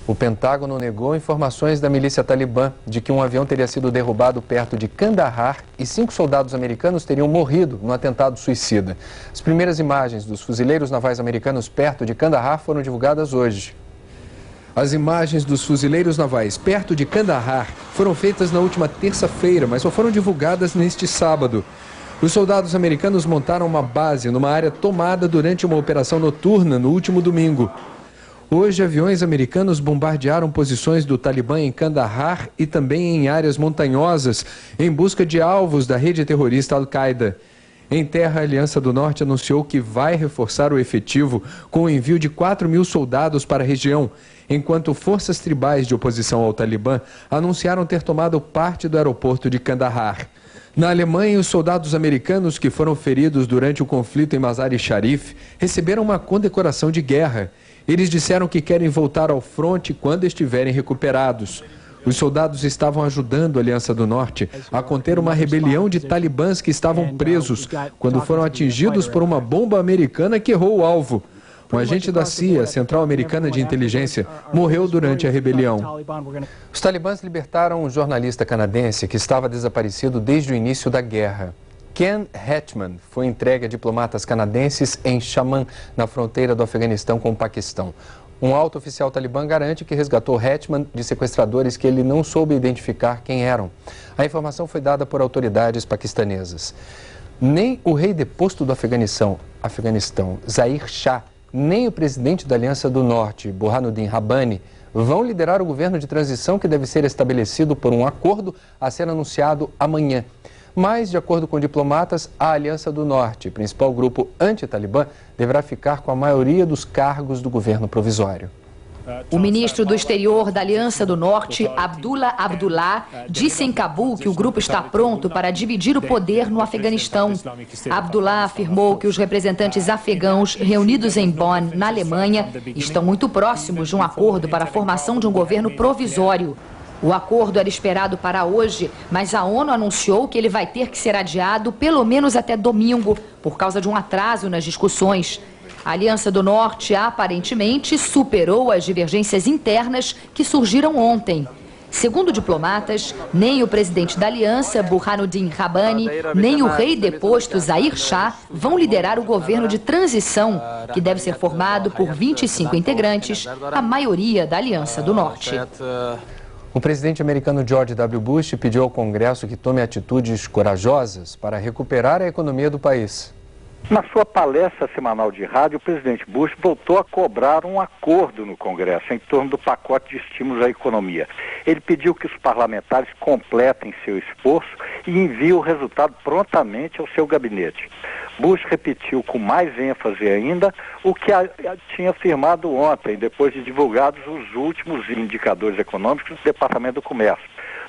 O Pentágono negou informações da milícia talibã de que um avião teria sido derrubado perto de Kandahar e 5 soldados americanos teriam morrido no atentado suicida. As primeiras imagens dos fuzileiros navais americanos perto de Kandahar foram divulgadas hoje. As imagens dos fuzileiros navais perto de Kandahar foram feitas na última terça-feira, mas só foram divulgadas neste sábado. Os soldados americanos montaram uma base numa área tomada durante uma operação noturna no último domingo. Hoje, aviões americanos bombardearam posições do Talibã em Kandahar e também em áreas montanhosas, em busca de alvos da rede terrorista Al-Qaeda. Em terra, a Aliança do Norte anunciou que vai reforçar o efetivo com o envio de 4.000 soldados para a região, enquanto forças tribais de oposição ao Talibã anunciaram ter tomado parte do aeroporto de Kandahar. Na Alemanha, os soldados americanos que foram feridos durante o conflito em Mazar-e-Sharif receberam uma condecoração de guerra. Eles disseram que querem voltar ao fronte quando estiverem recuperados. Os soldados estavam ajudando a Aliança do Norte a conter uma rebelião de talibãs que estavam presos quando foram atingidos por uma bomba americana que errou o alvo. Um agente da CIA, Central Americana de Inteligência, morreu durante a rebelião. Os talibãs libertaram um jornalista canadense que estava desaparecido desde o início da guerra. Ken Hetman foi entregue a diplomatas canadenses em Shaman, na fronteira do Afeganistão com o Paquistão. Um alto oficial talibã garante que resgatou Hetman de sequestradores que ele não soube identificar quem eram. A informação foi dada por autoridades paquistanesas. Nem o rei deposto do Afeganistão, Zahir Shah, nem o presidente da Aliança do Norte, Burhanuddin Rabbani, vão liderar o governo de transição que deve ser estabelecido por um acordo a ser anunciado amanhã. Mas, de acordo com diplomatas, a Aliança do Norte, principal grupo anti-Talibã, deverá ficar com a maioria dos cargos do governo provisório. O ministro do Exterior da Aliança do Norte, Abdullah Abdullah, disse em Cabul que o grupo está pronto para dividir o poder no Afeganistão. Abdullah afirmou que os representantes afegãos reunidos em Bonn, na Alemanha, estão muito próximos de um acordo para a formação de um governo provisório. O acordo era esperado para hoje, mas a ONU anunciou que ele vai ter que ser adiado pelo menos até domingo, por causa de um atraso nas discussões. A Aliança do Norte aparentemente superou as divergências internas que surgiram ontem. Segundo diplomatas, nem o presidente da aliança, Burhanuddin Rabbani, nem o rei deposto, Zahir Shah, vão liderar o governo de transição, que deve ser formado por 25 integrantes, a maioria da Aliança do Norte. O presidente americano George W. Bush pediu ao Congresso que tome atitudes corajosas para recuperar a economia do país. Na sua palestra semanal de rádio, o presidente Bush voltou a cobrar um acordo no Congresso em torno do pacote de estímulos à economia. Ele pediu que os parlamentares completem seu esforço e enviem o resultado prontamente ao seu gabinete. Bush repetiu com mais ênfase ainda o que tinha afirmado ontem, depois de divulgados os últimos indicadores econômicos do Departamento do Comércio.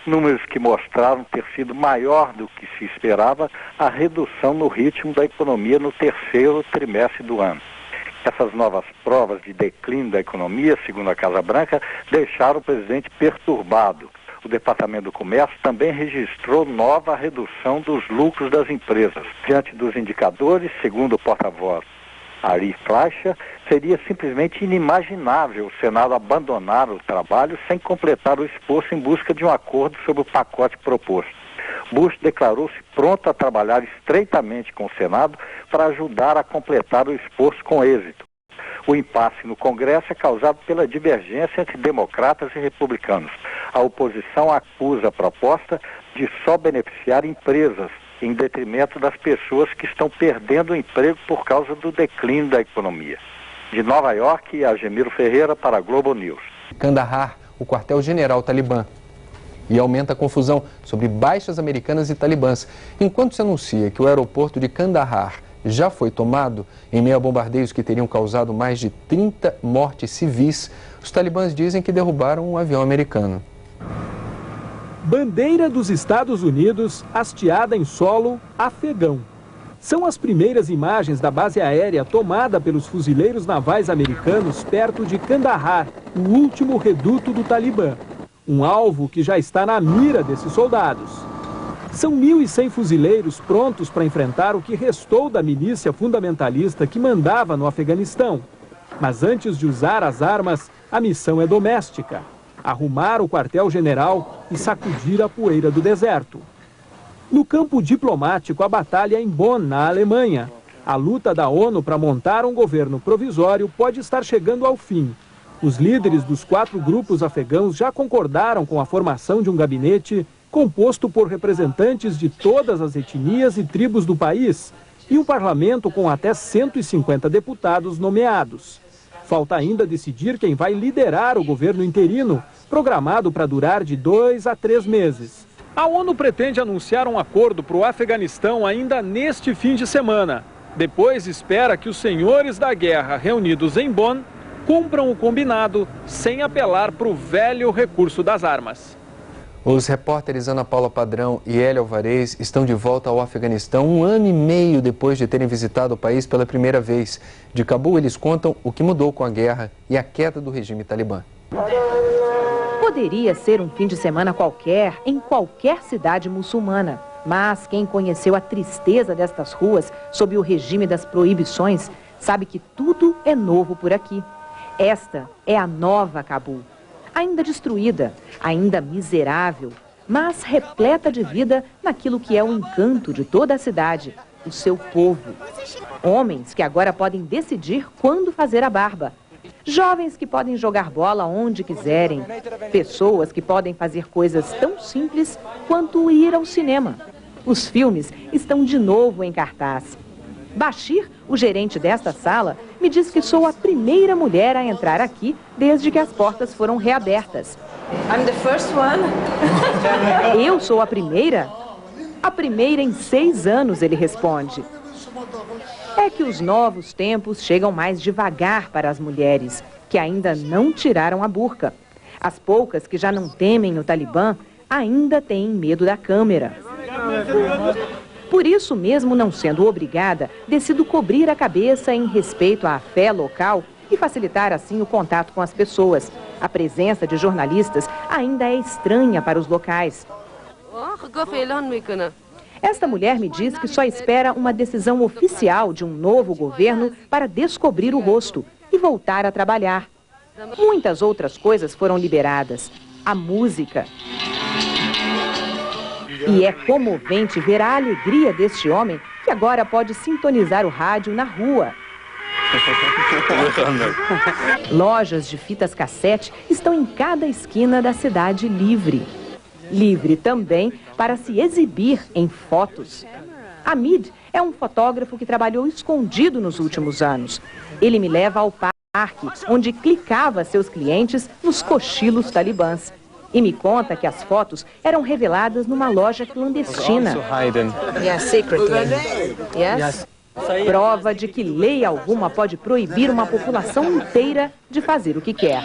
Números que mostraram ter sido maior do que se esperava a redução no ritmo da economia no terceiro trimestre do ano. Essas novas provas de declínio da economia, segundo a Casa Branca, deixaram o presidente perturbado. O Departamento do Comércio também registrou nova redução dos lucros das empresas. Diante dos indicadores, segundo o porta-voz Ari Fleischer, seria simplesmente inimaginável o Senado abandonar o trabalho sem completar o esforço em busca de um acordo sobre o pacote proposto. Bush declarou-se pronto a trabalhar estreitamente com o Senado para ajudar a completar o esforço com êxito. O impasse no Congresso é causado pela divergência entre democratas e republicanos. A oposição acusa a proposta de só beneficiar empresas, em detrimento das pessoas que estão perdendo o emprego por causa do declínio da economia. De Nova York, Agemiro Ferreira para a Globo News. Kandahar, o quartel-general talibã. E aumenta a confusão sobre baixas americanas e talibãs. Enquanto se anuncia que o aeroporto de Kandahar já foi tomado, em meio a bombardeios que teriam causado mais de 30 mortes civis, os talibãs dizem que derrubaram um avião americano. Bandeira dos Estados Unidos hasteada em solo afegão. São as primeiras imagens da base aérea tomada pelos fuzileiros navais americanos perto de Kandahar, o último reduto do Talibã. Um alvo que já está na mira desses soldados. São 1.100 fuzileiros prontos para enfrentar o que restou da milícia fundamentalista que mandava no Afeganistão. Mas antes de usar as armas, a missão é doméstica: arrumar o quartel-general e sacudir a poeira do deserto. No campo diplomático, a batalha é em Bonn, na Alemanha. A luta da ONU para montar um governo provisório pode estar chegando ao fim. Os líderes dos 4 grupos afegãos já concordaram com a formação de um gabinete composto por representantes de todas as etnias e tribos do país e um parlamento com até 150 deputados nomeados. Falta ainda decidir quem vai liderar o governo interino, programado para durar de 2 a 3 meses. A ONU pretende anunciar um acordo para o Afeganistão ainda neste fim de semana. Depois espera que os senhores da guerra reunidos em Bonn cumpram o combinado sem apelar para o velho recurso das armas. Os repórteres Ana Paula Padrão e Hélia Alvarez estão de volta ao Afeganistão 1 ano e meio depois de terem visitado o país pela primeira vez. De Cabul, eles contam o que mudou com a guerra e a queda do regime talibã. Poderia ser um fim de semana qualquer, em qualquer cidade muçulmana. Mas quem conheceu a tristeza destas ruas sob o regime das proibições, sabe que tudo é novo por aqui. Esta é a nova Cabul. Ainda destruída, ainda miserável, mas repleta de vida naquilo que é o encanto de toda a cidade, o seu povo. Homens que agora podem decidir quando fazer a barba. Jovens que podem jogar bola onde quiserem. Pessoas que podem fazer coisas tão simples quanto ir ao cinema. Os filmes estão de novo em cartaz. Bashir, o gerente desta sala, me diz que sou a primeira mulher a entrar aqui desde que as portas foram reabertas. I'm the first one. Eu sou a primeira? A primeira em 6 anos, ele responde. É que os novos tempos chegam mais devagar para as mulheres, que ainda não tiraram a burca. As poucas que já não temem o Talibã ainda têm medo da câmera. Por isso, mesmo não sendo obrigada, decido cobrir a cabeça em respeito à fé local e facilitar assim o contato com as pessoas. A presença de jornalistas ainda é estranha para os locais. Esta mulher me diz que só espera uma decisão oficial de um novo governo para descobrir o rosto e voltar a trabalhar. Muitas outras coisas foram liberadas. A música. E é comovente ver a alegria deste homem que agora pode sintonizar o rádio na rua. Lojas de fitas cassete estão em cada esquina da cidade livre. Livre também para se exibir em fotos. Hamid é um fotógrafo que trabalhou escondido nos últimos anos. Ele me leva ao parque, onde clicava seus clientes nos cochilos talibãs. E me conta que as fotos eram reveladas numa loja clandestina. Prova de que lei alguma pode proibir uma população inteira de fazer o que quer.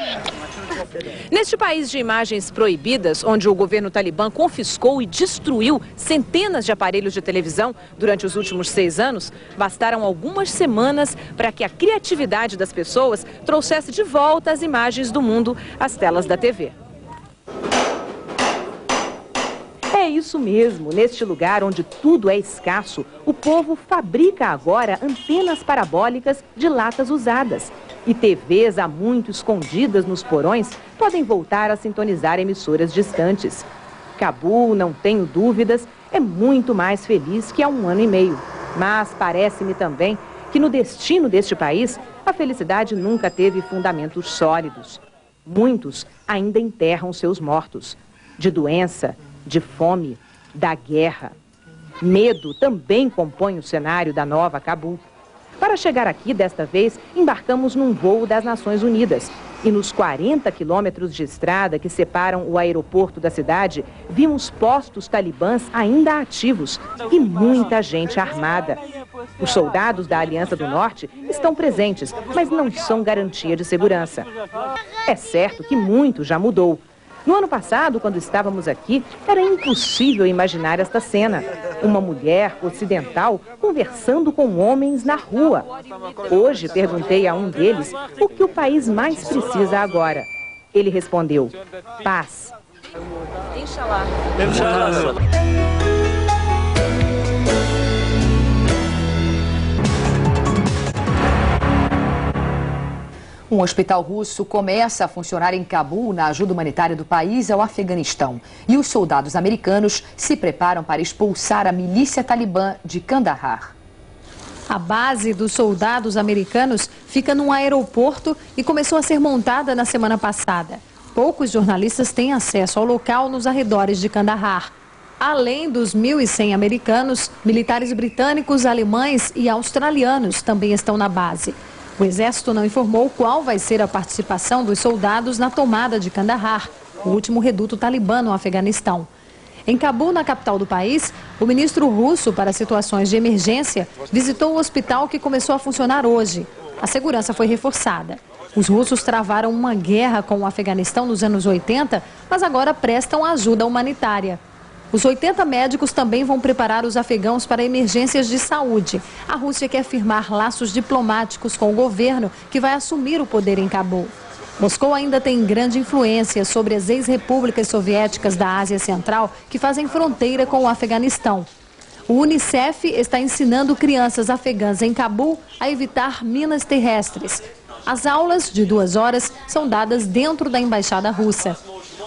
Neste país de imagens proibidas, onde o governo talibã confiscou e destruiu centenas de aparelhos de televisão durante os últimos 6 anos, bastaram algumas semanas para que a criatividade das pessoas trouxesse de volta as imagens do mundo às telas da TV. É isso mesmo, neste lugar onde tudo é escasso, o povo fabrica agora antenas parabólicas de latas usadas. E TVs há muito escondidas nos porões podem voltar a sintonizar emissoras distantes. Cabul, não tenho dúvidas, é muito mais feliz que há 1 ano e meio. Mas parece-me também que no destino deste país, a felicidade nunca teve fundamentos sólidos. Muitos ainda enterram seus mortos, de doença, de fome, da guerra. Medo também compõe o cenário da nova Cabul. Para chegar aqui, desta vez, embarcamos num voo das Nações Unidas. E nos 40 quilômetros de estrada que separam o aeroporto da cidade, vimos postos talibãs ainda ativos e muita gente armada. Os soldados da Aliança do Norte estão presentes, mas não são garantia de segurança. É certo que muito já mudou. No ano passado, quando estávamos aqui, era impossível imaginar esta cena. Uma mulher ocidental conversando com homens na rua. Hoje, perguntei a um deles o que o país mais precisa agora. Ele respondeu: paz. Inshallah. Um hospital russo começa a funcionar em Cabul na ajuda humanitária do país ao Afeganistão. E os soldados americanos se preparam para expulsar a milícia talibã de Kandahar. A base dos soldados americanos fica num aeroporto e começou a ser montada na semana passada. Poucos jornalistas têm acesso ao local nos arredores de Kandahar. Além dos 1.100 americanos, militares britânicos, alemães e australianos também estão na base. O exército não informou qual vai ser a participação dos soldados na tomada de Kandahar, o último reduto talibã no Afeganistão. Em Cabul, na capital do país, o ministro russo para situações de emergência visitou o hospital que começou a funcionar hoje. A segurança foi reforçada. Os russos travaram uma guerra com o Afeganistão nos anos 80, mas agora prestam ajuda humanitária. Os 80 médicos também vão preparar os afegãos para emergências de saúde. A Rússia quer firmar laços diplomáticos com o governo que vai assumir o poder em Cabul. Moscou ainda tem grande influência sobre as ex-repúblicas soviéticas da Ásia Central que fazem fronteira com o Afeganistão. O Unicef está ensinando crianças afegãs em Cabul a evitar minas terrestres. As aulas, de 2 horas, são dadas dentro da embaixada russa.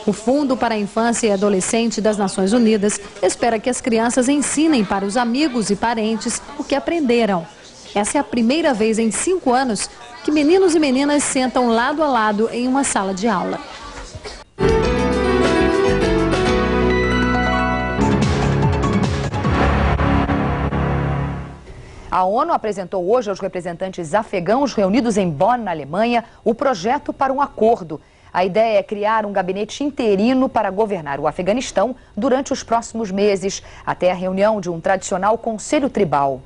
O Fundo para a Infância e Adolescente das Nações Unidas espera que as crianças ensinem para os amigos e parentes o que aprenderam. Essa é a primeira vez em 5 anos que meninos e meninas sentam lado a lado em uma sala de aula. A ONU apresentou hoje aos representantes afegãos reunidos em Bonn, na Alemanha, o projeto para um acordo. A ideia é criar um gabinete interino para governar o Afeganistão durante os próximos meses, até a reunião de um tradicional conselho tribal.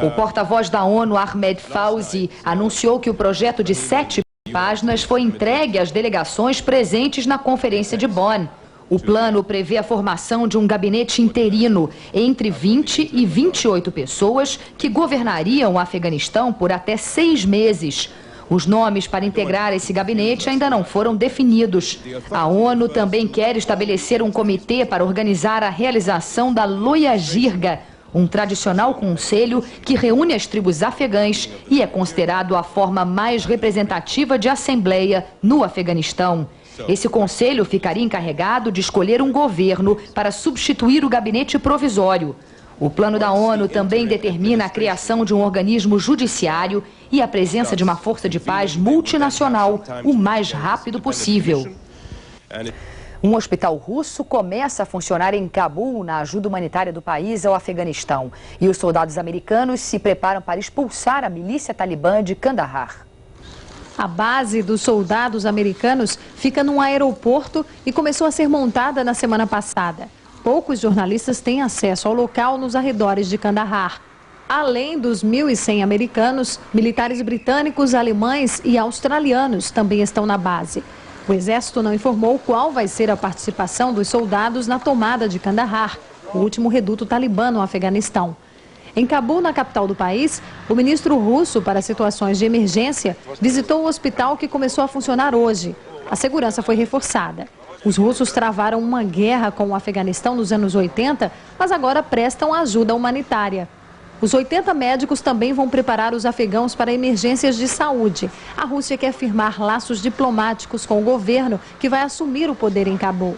O porta-voz da ONU, Ahmed Fauzi, anunciou que o projeto de 7 páginas foi entregue às delegações presentes na conferência de Bonn. O plano prevê a formação de um gabinete interino entre 20 e 28 pessoas que governariam o Afeganistão por até 6 meses. Os nomes para integrar esse gabinete ainda não foram definidos. A ONU também quer estabelecer um comitê para organizar a realização da Loya Jirga, um tradicional conselho que reúne as tribos afegãs e é considerado a forma mais representativa de assembleia no Afeganistão. Esse conselho ficaria encarregado de escolher um governo para substituir o gabinete provisório. O plano da ONU também determina a criação de um organismo judiciário e a presença de uma força de paz multinacional o mais rápido possível. Um hospital russo começa a funcionar em Cabul na ajuda humanitária do país ao Afeganistão. E os soldados americanos se preparam para expulsar a milícia talibã de Kandahar. A base dos soldados americanos fica num aeroporto e começou a ser montada na semana passada. Poucos jornalistas têm acesso ao local nos arredores de Kandahar. Além dos 1.100 americanos, militares britânicos, alemães e australianos também estão na base. O exército não informou qual vai ser a participação dos soldados na tomada de Kandahar, o último reduto talibã no Afeganistão. Em Cabul, na capital do país, o ministro russo para situações de emergência visitou o hospital que começou a funcionar hoje. A segurança foi reforçada. Os russos travaram uma guerra com o Afeganistão nos anos 80, mas agora prestam ajuda humanitária. Os 80 médicos também vão preparar os afegãos para emergências de saúde. A Rússia quer firmar laços diplomáticos com o governo que vai assumir o poder em Cabul.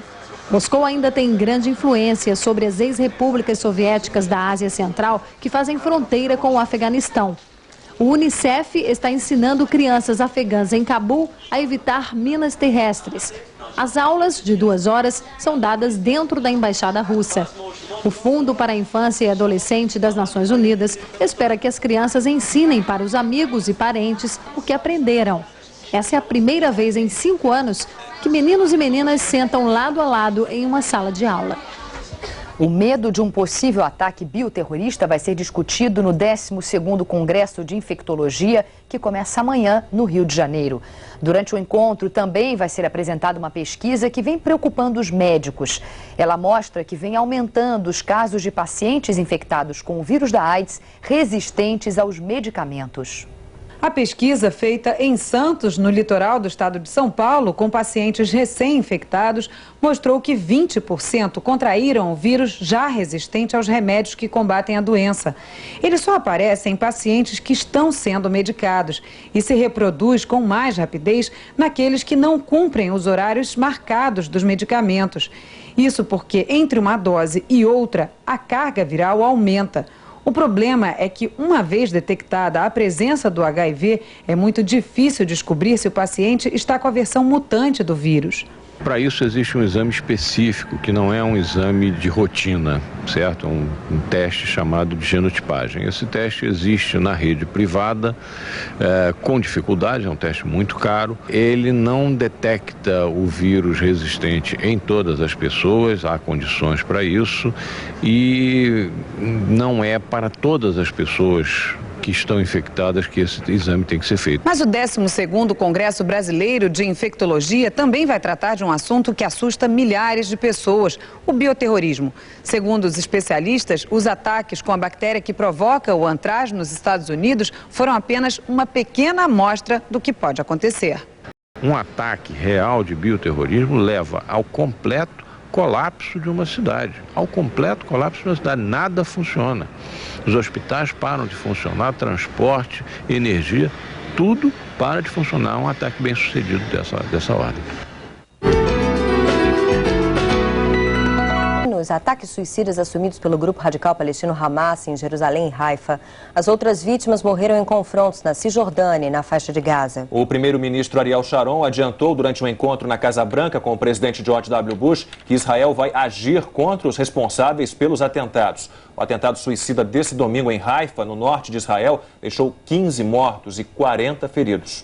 Moscou ainda tem grande influência sobre as ex-repúblicas soviéticas da Ásia Central que fazem fronteira com o Afeganistão. O Unicef está ensinando crianças afegãs em Cabul a evitar minas terrestres. As aulas, de 2 horas, são dadas dentro da embaixada russa. O Fundo para a Infância e Adolescente das Nações Unidas espera que as crianças ensinem para os amigos e parentes o que aprenderam. Essa é a primeira vez em 5 anos que meninos e meninas sentam lado a lado em uma sala de aula. O medo de um possível ataque bioterrorista vai ser discutido no 12º Congresso de Infectologia, que começa amanhã no Rio de Janeiro. Durante o encontro também vai ser apresentada uma pesquisa que vem preocupando os médicos. Ela mostra que vem aumentando os casos de pacientes infectados com o vírus da AIDS resistentes aos medicamentos. A pesquisa feita em Santos, no litoral do estado de São Paulo, com pacientes recém-infectados, mostrou que 20% contraíram o vírus já resistente aos remédios que combatem a doença. Ele só aparece em pacientes que estão sendo medicados e se reproduz com mais rapidez naqueles que não cumprem os horários marcados dos medicamentos. Isso porque entre uma dose e outra, a carga viral aumenta. O problema é que, uma vez detectada a presença do HIV, é muito difícil descobrir se o paciente está com a versão mutante do vírus. Para isso existe um exame específico, que não é um exame de rotina, certo? Um teste chamado de genotipagem. Esse teste existe na rede privada, com dificuldade, é um teste muito caro. Ele não detecta o vírus resistente em todas as pessoas, há condições para isso, e não é para todas as pessoas que estão infectadas que esse exame tem que ser feito. Mas o 12º Congresso Brasileiro de Infectologia também vai tratar de um assunto que assusta milhares de pessoas, o bioterrorismo. Segundo os especialistas, os ataques com a bactéria que provoca o antraz nos Estados Unidos foram apenas uma pequena amostra do que pode acontecer. Um ataque real de bioterrorismo leva ao completo colapso de uma cidade, ao completo colapso de uma cidade. Nada funciona. Os hospitais param de funcionar, transporte, energia, tudo para de funcionar. Um ataque bem sucedido dessa ordem. Os ataques suicidas assumidos pelo grupo radical palestino Hamas em Jerusalém e Haifa. As outras vítimas morreram em confrontos na Cisjordânia e na faixa de Gaza. O primeiro-ministro Ariel Sharon adiantou durante um encontro na Casa Branca com o presidente George W. Bush que Israel vai agir contra os responsáveis pelos atentados. O atentado suicida desse domingo em Haifa, no norte de Israel, deixou 15 mortos e 40 feridos.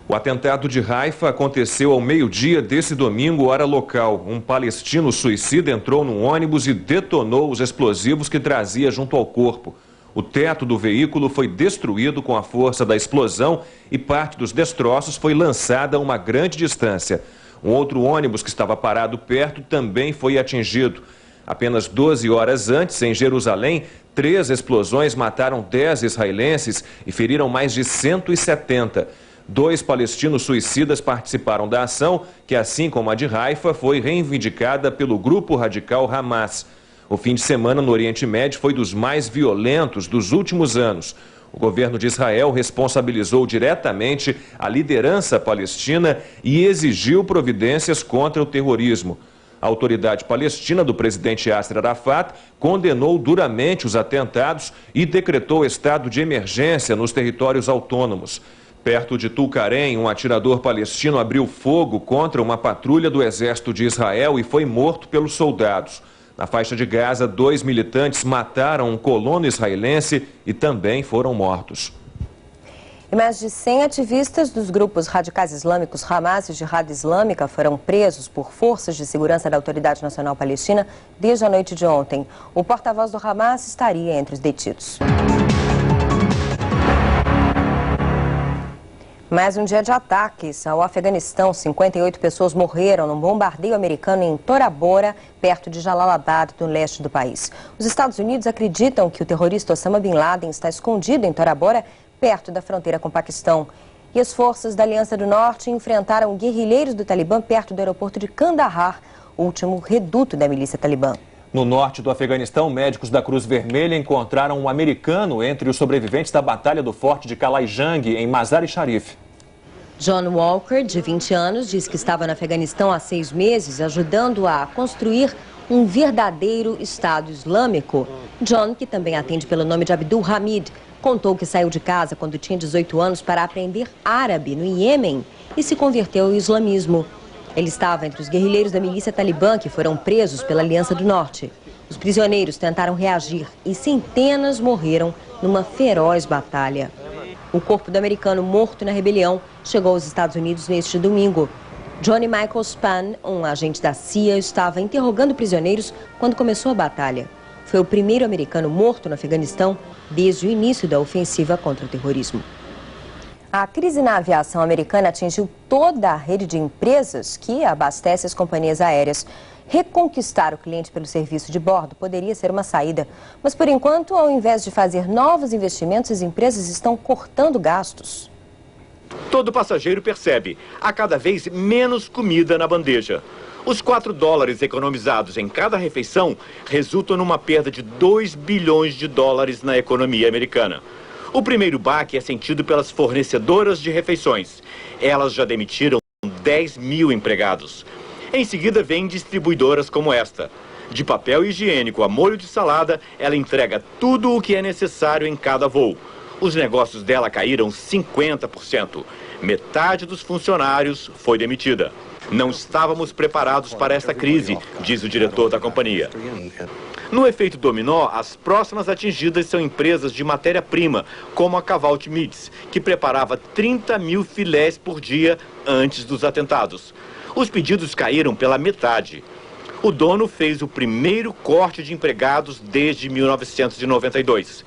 O atentado de Haifa aconteceu ao meio-dia desse domingo, hora local. Um palestino suicida entrou num ônibus e detonou os explosivos que trazia junto ao corpo. O teto do veículo foi destruído com a força da explosão e parte dos destroços foi lançada a uma grande distância. Um outro ônibus que estava parado perto também foi atingido. Apenas 12 horas antes, em Jerusalém, 3 explosões mataram 10 israelenses e feriram mais de 170. 2 palestinos suicidas participaram da ação, que, assim como a de Haifa, foi reivindicada pelo grupo radical Hamas. O fim de semana no Oriente Médio foi dos mais violentos dos últimos anos. O governo de Israel responsabilizou diretamente a liderança palestina e exigiu providências contra o terrorismo. A autoridade palestina do presidente Yasser Arafat condenou duramente os atentados e decretou estado de emergência nos territórios autônomos. Perto de Tulkarem, um atirador palestino abriu fogo contra uma patrulha do exército de Israel e foi morto pelos soldados. Na faixa de Gaza, 2 militantes mataram um colono israelense e também foram mortos. E mais de 100 ativistas dos grupos radicais islâmicos Hamas e Jihad Islâmica foram presos por forças de segurança da Autoridade Nacional Palestina desde a noite de ontem. O porta-voz do Hamas estaria entre os detidos. Mais um dia de ataques ao Afeganistão. 58 pessoas morreram num bombardeio americano em Tora Bora, perto de Jalalabad, no leste do país. Os Estados Unidos acreditam que o terrorista Osama Bin Laden está escondido em Tora Bora, perto da fronteira com o Paquistão. E as forças da Aliança do Norte enfrentaram guerrilheiros do Talibã perto do aeroporto de Kandahar, último reduto da milícia talibã. No norte do Afeganistão, médicos da Cruz Vermelha encontraram um americano entre os sobreviventes da Batalha do Forte de Kalai-Jang, em Mazar-e-Sharif. John Walker, de 20 anos, diz que estava no Afeganistão há 6 meses, ajudando a construir um verdadeiro Estado Islâmico. John, que também atende pelo nome de Abdul Hamid, contou que saiu de casa quando tinha 18 anos para aprender árabe no Iêmen e se converteu ao islamismo. Ele estava entre os guerrilheiros da milícia talibã que foram presos pela Aliança do Norte. Os prisioneiros tentaram reagir e centenas morreram numa feroz batalha. O corpo do americano morto na rebelião chegou aos Estados Unidos neste domingo. Johnny Michael Spann, um agente da CIA, estava interrogando prisioneiros quando começou a batalha. Foi o primeiro americano morto no Afeganistão desde o início da ofensiva contra o terrorismo. A crise na aviação americana atingiu toda a rede de empresas que abastece as companhias aéreas. Reconquistar o cliente pelo serviço de bordo poderia ser uma saída, mas por enquanto, ao invés de fazer novos investimentos, as empresas estão cortando gastos. Todo passageiro percebe, há cada vez menos comida na bandeja. Os $4 economizados em cada refeição resultam numa perda de $2 bilhões na economia americana. O primeiro baque é sentido pelas fornecedoras de refeições. Elas já demitiram 10 mil empregados. Em seguida, vêm distribuidoras como esta. De papel higiênico a molho de salada, ela entrega tudo o que é necessário em cada voo. Os negócios dela caíram 50%. Metade dos funcionários foi demitida. Não estávamos preparados para esta crise, diz o diretor da companhia. No efeito dominó, as próximas atingidas são empresas de matéria-prima, como a Cavalt Meats, que preparava 30 mil filés por dia antes dos atentados. Os pedidos caíram pela metade. O dono fez o primeiro corte de empregados desde 1992.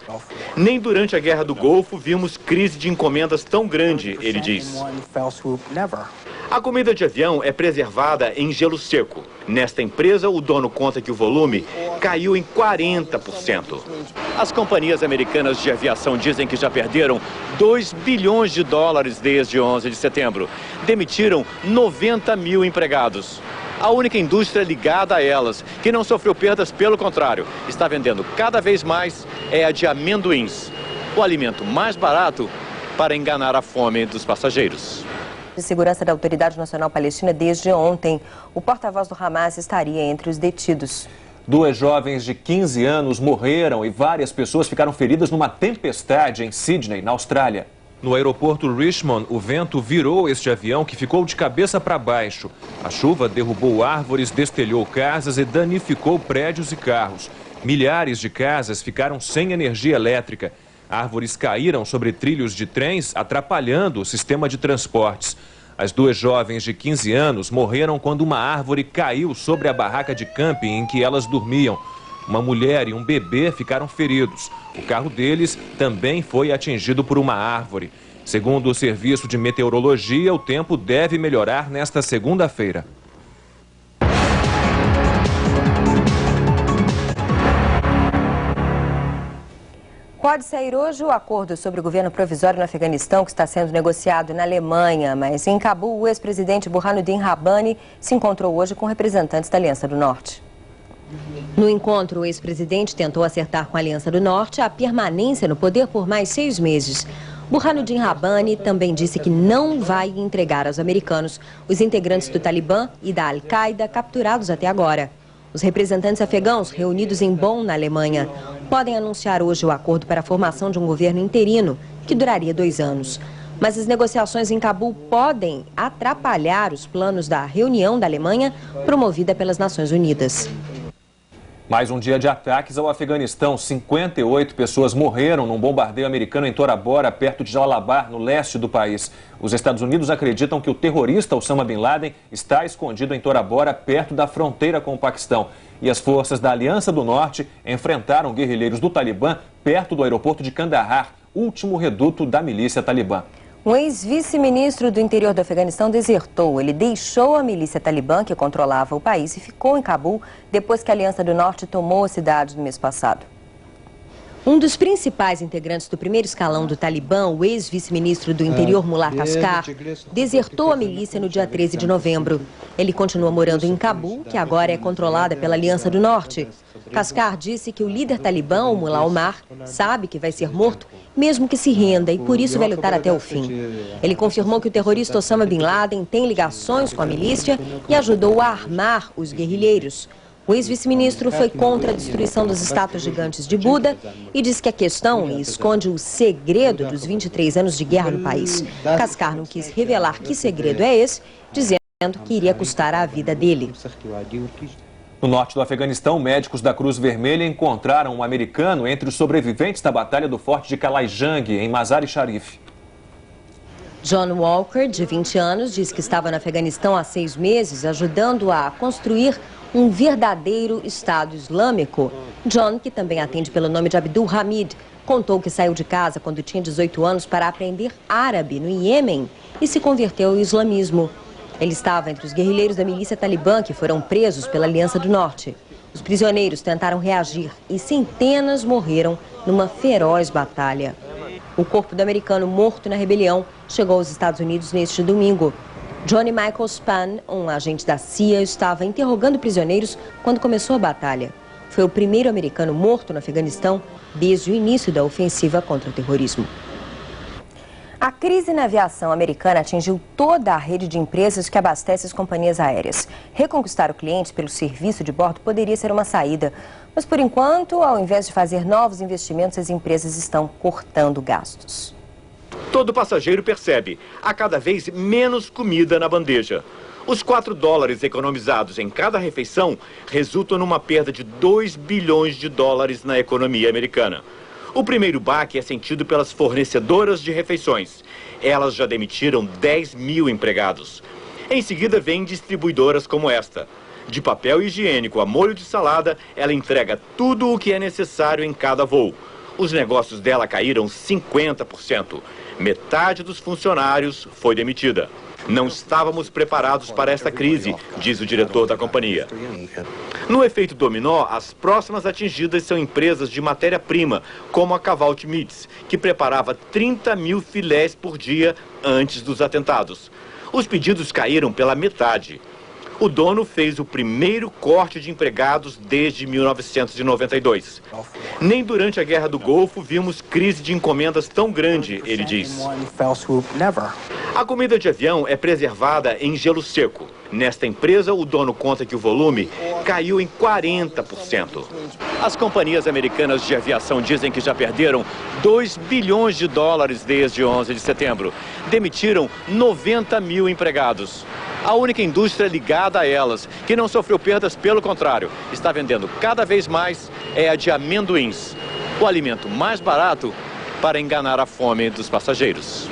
Nem durante a Guerra do Golfo vimos crise de encomendas tão grande, ele diz. A comida de avião é preservada em gelo seco. Nesta empresa, o dono conta que o volume caiu em 40%. As companhias americanas de aviação dizem que já perderam $2 bilhões desde 11 de setembro. Demitiram 90 mil empregados. A única indústria ligada a elas, que não sofreu perdas, pelo contrário, está vendendo cada vez mais, é a de amendoins. O alimento mais barato para enganar a fome dos passageiros. De segurança da Autoridade Nacional Palestina desde ontem. O porta-voz do Hamas estaria entre os detidos. 2 jovens de 15 anos morreram e várias pessoas ficaram feridas numa tempestade em Sydney, na Austrália. No aeroporto Richmond, o vento virou este avião que ficou de cabeça para baixo. A chuva derrubou árvores, destelhou casas e danificou prédios e carros. Milhares de casas ficaram sem energia elétrica. Árvores caíram sobre trilhos de trens, atrapalhando o sistema de transportes. As 2 jovens de 15 anos morreram quando uma árvore caiu sobre a barraca de camping em que elas dormiam. Uma mulher e um bebê ficaram feridos. O carro deles também foi atingido por uma árvore. Segundo o Serviço de Meteorologia, o tempo deve melhorar nesta segunda-feira. Pode sair hoje o acordo sobre o governo provisório no Afeganistão, que está sendo negociado na Alemanha. Mas em Cabul, o ex-presidente Burhanuddin Rabbani se encontrou hoje com representantes da Aliança do Norte. No encontro, o ex-presidente tentou acertar com a Aliança do Norte a permanência no poder por mais 6 meses. Burhanuddin Rabbani também disse que não vai entregar aos americanos os integrantes do Talibã e da Al-Qaeda capturados até agora. Os representantes afegãos, reunidos em Bonn, na Alemanha, podem anunciar hoje o acordo para a formação de um governo interino, que duraria 2 anos. Mas as negociações em Cabul podem atrapalhar os planos da reunião da Alemanha, promovida pelas Nações Unidas. Mais um dia de ataques ao Afeganistão. 58 pessoas morreram num bombardeio americano em Tora Bora, perto de Jalalabad, no leste do país. Os Estados Unidos acreditam que o terrorista Osama Bin Laden está escondido em Tora Bora, perto da fronteira com o Paquistão. E as forças da Aliança do Norte enfrentaram guerrilheiros do Talibã perto do aeroporto de Kandahar, último reduto da milícia talibã. Um ex-vice-ministro do interior do Afeganistão desertou. Ele deixou a milícia talibã, que controlava o país, e ficou em Cabul depois que a Aliança do Norte tomou a cidade no mês passado. Um dos principais integrantes do primeiro escalão do Talibã, o ex-vice-ministro do interior Mullah Qaskar, desertou a milícia no dia 13 de novembro. Ele continua morando em Cabul, que agora é controlada pela Aliança do Norte. Qaskar disse que o líder talibã, o Mullah Omar, sabe que vai ser morto, mesmo que se renda, e por isso vai lutar até o fim. Ele confirmou que o terrorista Osama Bin Laden tem ligações com a milícia e ajudou a armar os guerrilheiros. O ex-vice-ministro foi contra a destruição das estátuas gigantes de Buda e disse que a questão esconde o segredo dos 23 anos de guerra no país. Qaskar não quis revelar que segredo é esse, dizendo que iria custar a vida dele. No norte do Afeganistão, médicos da Cruz Vermelha encontraram um americano entre os sobreviventes da batalha do forte de Kalai-Jang, em Mazar-e-Sharif. John Walker, de 20 anos, diz que estava no Afeganistão há 6 meses, ajudando a construir um verdadeiro Estado Islâmico. John, que também atende pelo nome de Abdul Hamid, contou que saiu de casa quando tinha 18 anos para aprender árabe no Iêmen e se converteu ao islamismo. Ele estava entre os guerrilheiros da milícia Talibã que foram presos pela Aliança do Norte. Os prisioneiros tentaram reagir e centenas morreram numa feroz batalha. O corpo do americano morto na rebelião chegou aos Estados Unidos neste domingo. Johnny Michael Spann, um agente da CIA, estava interrogando prisioneiros quando começou a batalha. Foi o primeiro americano morto no Afeganistão desde o início da ofensiva contra o terrorismo. A crise na aviação americana atingiu toda a rede de empresas que abastece as companhias aéreas. Reconquistar o cliente pelo serviço de bordo poderia ser uma saída. Mas, por enquanto, ao invés de fazer novos investimentos, as empresas estão cortando gastos. Todo passageiro percebe, há cada vez menos comida na bandeja. Os 4 dólares economizados em cada refeição resultam numa perda de 2 bilhões de dólares na economia americana. O primeiro baque é sentido pelas fornecedoras de refeições. Elas já demitiram 10 mil empregados. Em seguida, vêm distribuidoras como esta. De papel higiênico a molho de salada, ela entrega tudo o que é necessário em cada voo. Os negócios dela caíram 50%. Metade dos funcionários foi demitida. Não estávamos preparados para esta crise, diz o diretor da companhia. No efeito dominó, as próximas atingidas são empresas de matéria-prima, como a Cavalt Meats, que preparava 30 mil filés por dia antes dos atentados. Os pedidos caíram pela metade. O dono fez o primeiro corte de empregados desde 1992. Nem durante a Guerra do Golfo vimos crise de encomendas tão grande, ele diz. A comida de avião é preservada em gelo seco. Nesta empresa, o dono conta que o volume caiu em 40%. As companhias americanas de aviação dizem que já perderam 2 bilhões de dólares desde 11 de setembro. Demitiram 90 mil empregados. A única indústria ligada a elas, que não sofreu perdas, pelo contrário, está vendendo cada vez mais, é a de amendoins. O alimento mais barato para enganar a fome dos passageiros.